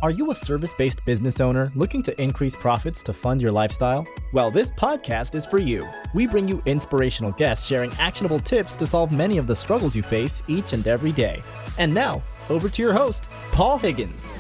Are you a service-based business owner looking to increase profits to fund your lifestyle? Well, this podcast is for you. We bring you inspirational guests sharing actionable tips to solve many of the struggles you face each and every day. And now, over to your host, Paul Higgins.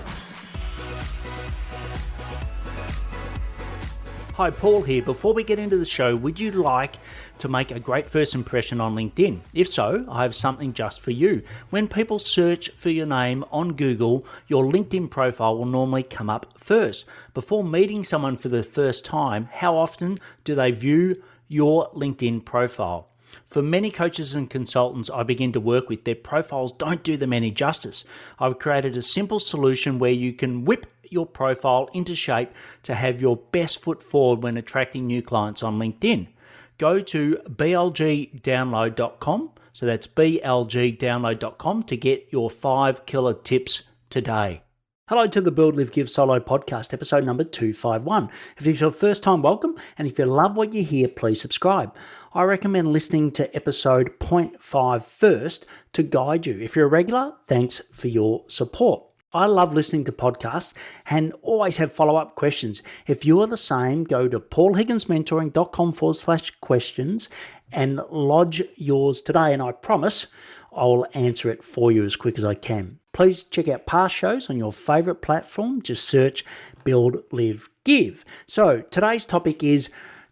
Hi, Paul here. Before we get into the show, would you like to make a great first impression on LinkedIn? If so, I have something just for you. When people search for your name on Google, your LinkedIn profile will normally come up first. Before meeting someone for the first time, how often do they view your LinkedIn profile? For many coaches and consultants I begin to work with, their profiles don't do them any justice. I've created a simple solution where you can whip your profile into shape to have your best foot forward when attracting new clients on LinkedIn. Go to blgdownload.com, so that's blgdownload.com to get your 5 killer tips today. Hello to the Build, Live, Give Solo podcast, episode number 251. If it's your first time, welcome, and if you love what you hear, please subscribe. I recommend listening to episode 0.5 first to guide you. If you're a regular, thanks for your support. I love listening to podcasts and always have follow-up questions. If you are the same, go to paulhigginsmentoring.com/questions and lodge yours today, and I promise I will answer it for you as quick as I can. Please check out past shows on your favorite platform. Just search Build, Live, Give. So today's topic is,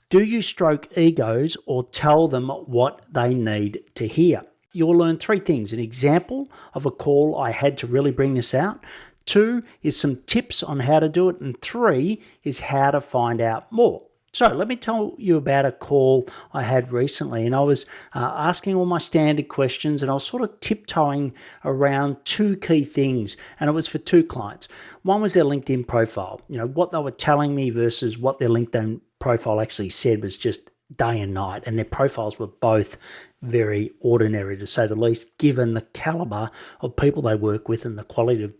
do you stroke egos or tell them what they need to hear? You'll learn 3 things: an example of a call I had to really bring this out, 2 is some tips on how to do it, and 3 is how to find out more. So let me tell you about a call I had recently, and I was asking all my standard questions, and I was sort of tiptoeing around 2 key things, and it was for 2 clients. One was their LinkedIn profile. What they were telling me versus what their LinkedIn profile actually said was just day and night, and their profiles were both very ordinary, to say the least, given the caliber of people they work with and the quality of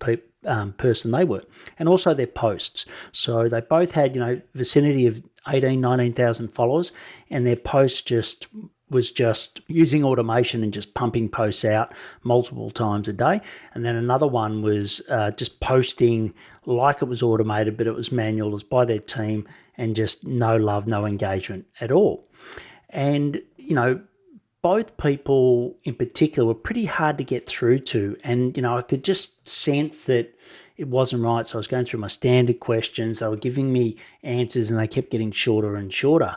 person they were, and also their posts. So they both had, vicinity of 19,000 followers, and their post was just using automation and just pumping posts out multiple times a day. And then another one was just posting like it was automated, but it was manual, it was by their team, and just no love, no engagement at all. And, both people in particular were pretty hard to get through to. And, I could just sense that it wasn't right. So I was going through my standard questions. They were giving me answers and they kept getting shorter and shorter.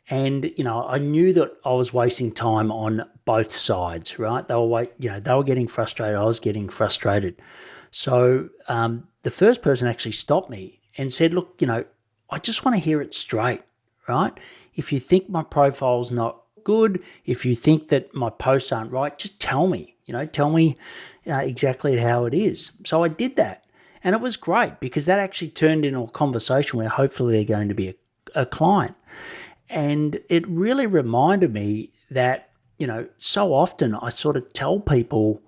And, I knew that I was wasting time on both sides, right? They were getting frustrated. I was getting frustrated. So the first person actually stopped me and said, look, I just want to hear it straight, right? If you think my profile's not good, if you think that my posts aren't right, just tell me, exactly how it is. So I did that, and it was great because that actually turned into a conversation where hopefully they're going to be a client. And it really reminded me that, so often I sort of tell people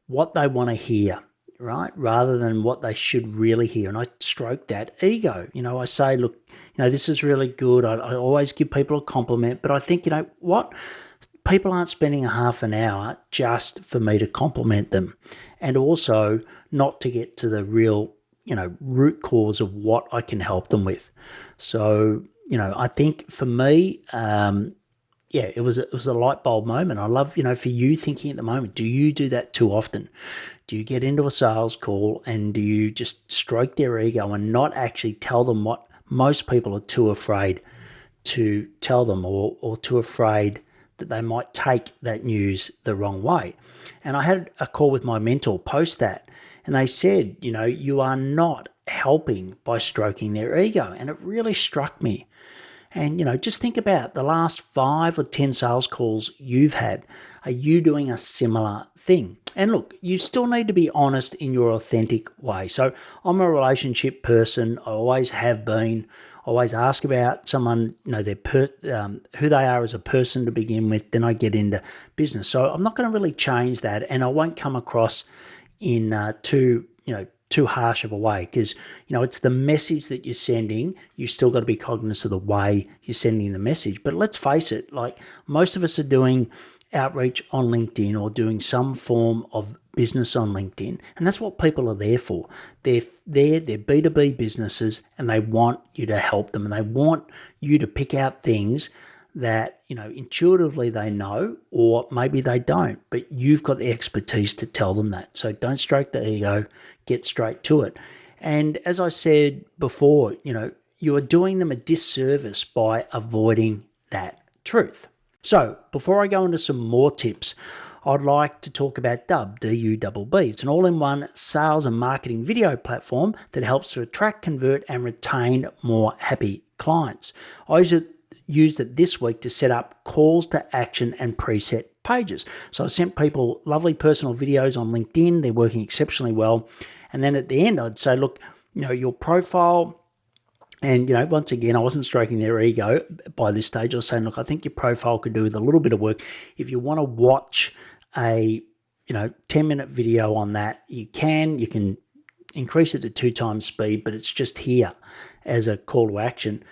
what they want to hear, right, rather than what they should really hear. And I stroke that ego. I say, look, this is really good. I always give people a compliment, but I think, what? People aren't spending a half an hour just for me to compliment them, and also not to get to the real, root cause of what I can help them with. So, I think for me, it was a light bulb moment. I love, for you thinking at the moment, do you do that too often? Do you get into a sales call and do you just stroke their ego and not actually tell them what most people are too afraid to tell them, or too afraid that they might take that news the wrong way? And I had a call with my mentor post that, and they said, you are not helping by stroking their ego. And it really struck me. And, just think about the last 5 or 10 sales calls you've had. Are you doing a similar thing? And look, you still need to be honest in your authentic way. So I'm a relationship person. I always have been. I always ask about someone, who they are as a person to begin with. Then I get into business. So I'm not going to really change that, and I won't come across in too harsh of a way, because it's the message that you're sending. You've still got to be cognizant of the way you're sending the message. But let's face it, like most of us are doing outreach on LinkedIn or doing some form of business on LinkedIn. And that's what people are there for. They're B2B businesses, and they want you to help them, and they want you to pick out things that, intuitively they know, or maybe they don't, but you've got the expertise to tell them that. So don't stroke the ego, get straight to it. And as I said before, you are doing them a disservice by avoiding that truth. So before I go into some more tips, I'd like to talk about Dubb, D-U-B-B. It's an all-in-one sales and marketing video platform that helps to attract, convert, and retain more happy clients. I used it this week to set up calls to action and preset pages. So I sent people lovely personal videos on LinkedIn. They're working exceptionally well. And then at the end, I'd say, look, your profile. And, once again, I wasn't stroking their ego by this stage. I was saying, look, I think your profile could do with a little bit of work. If you want to watch a, 10-minute video on that, you can increase it to 2 times speed, but it's just here as a call to action.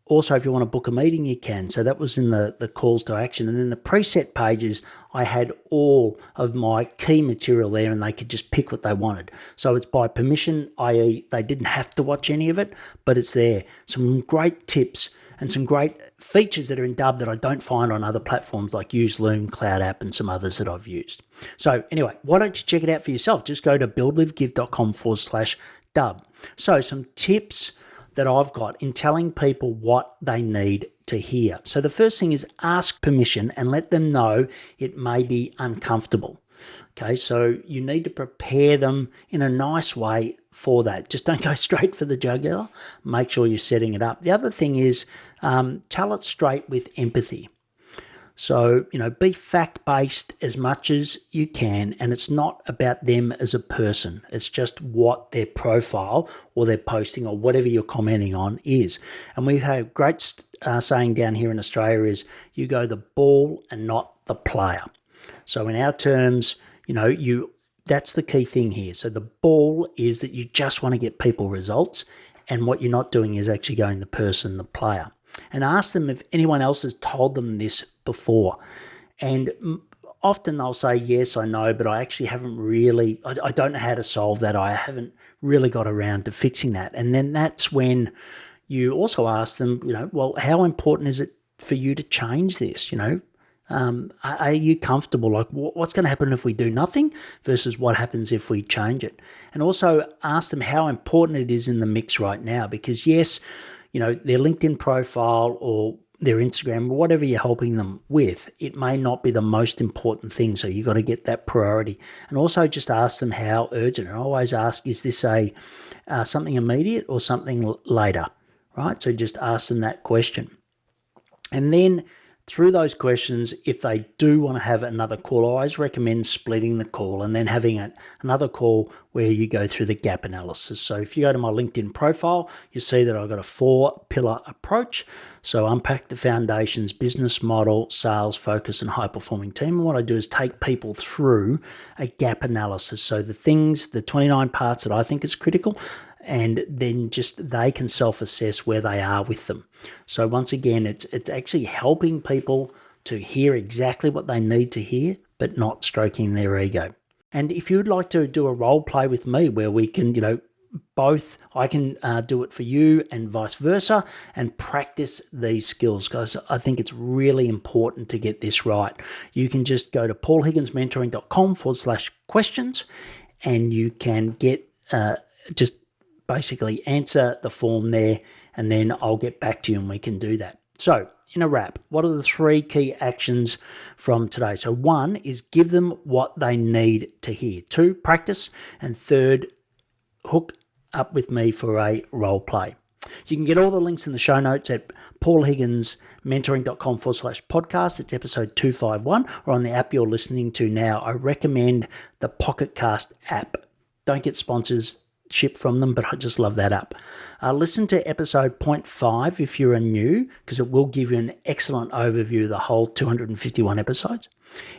Also, if you want to book a meeting, you can. So that was in the calls to action. And then the preset pages, I had all of my key material there, and they could just pick what they wanted. So it's by permission, i.e. they didn't have to watch any of it, but it's there. Some great tips and some great features that are in Dubb that I don't find on other platforms like UseLoom, Cloud App, and some others that I've used. So anyway, why don't you check it out for yourself? Just go to buildlivegive.com/Dubb. So some tips that I've got in telling people what they need to hear. So the first thing is ask permission and let them know it may be uncomfortable. Okay, so you need to prepare them in a nice way for that. Just don't go straight for the jugular. Make sure you're setting it up. The other thing is tell it straight with empathy. So, be fact-based as much as you can, and it's not about them as a person. It's just what their profile or their posting or whatever you're commenting on is. And we've had a great saying down here in Australia is you go the ball and not the player. So in our terms, that's the key thing here. So the ball is that you just want to get people results, and what you're not doing is actually going the person, the player. And ask them if anyone else has told them this before. And often they'll say, yes, I know, but I actually haven't really, I don't know how to solve that. I haven't really got around to fixing that. And then that's when you also ask them, well, how important is it for you to change this? Are you comfortable? Like, what's going to happen if we do nothing versus what happens if we change it? And also ask them how important it is in the mix right now, because yes, their LinkedIn profile or their Instagram, whatever you're helping them with, it may not be the most important thing. So you've got to get that priority. And also just ask them how urgent. And I always ask, is this something immediate or something later? Right? So just ask them that question. And then through those questions, if they do want to have another call, I always recommend splitting the call and then having another call where you go through the gap analysis. So if you go to my LinkedIn profile, you see that I've got a 4-pillar approach. So unpack the foundations, business model, sales, focus, and high-performing team. And what I do is take people through a gap analysis. So the 29 parts that I think is critical, and then just they can self-assess where they are with them. So once again, it's actually helping people to hear exactly what they need to hear, but not stroking their ego. And if you'd like to do a role play with me where we can, both, I can do it for you and vice versa, and practice these skills, guys. I think it's really important to get this right. You can just go to paulhigginsmentoring.com/questions, and you can get just basically answer the form there, and then I'll get back to you and we can do that. So in a wrap, what are the 3 key actions from today? So 1 is give them what they need to hear. 2, practice. And 3, hook up with me for a role play. You can get all the links in the show notes at paulhigginsmentoring.com/podcast. It's episode 251, or on the app you're listening to now. I recommend the Pocket Cast app. Don't get sponsors ship from them, but I just love that app. Listen to episode 0.5 if you're new, because it will give you an excellent overview of the whole 251 episodes.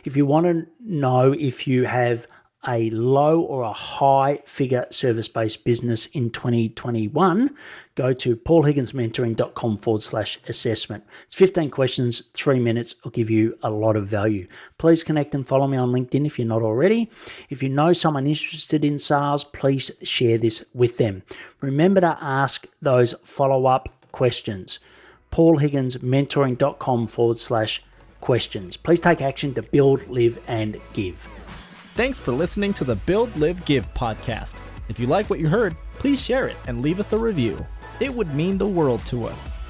If you want to know if you have a low or a high figure service-based business in 2021, go to paulhigginsmentoring.com/assessment. It's 15 questions, 3 minutes. Will give you a lot of value. Please connect and follow me on LinkedIn if you're not already. If you know someone interested in sales, please share this with them. Remember to ask those follow-up questions. paulhigginsmentoring.com/questions. Please take action to build, live, and give. Thanks for listening to the Build, Live, Give podcast. If you like what you heard, please share it and leave us a review. It would mean the world to us.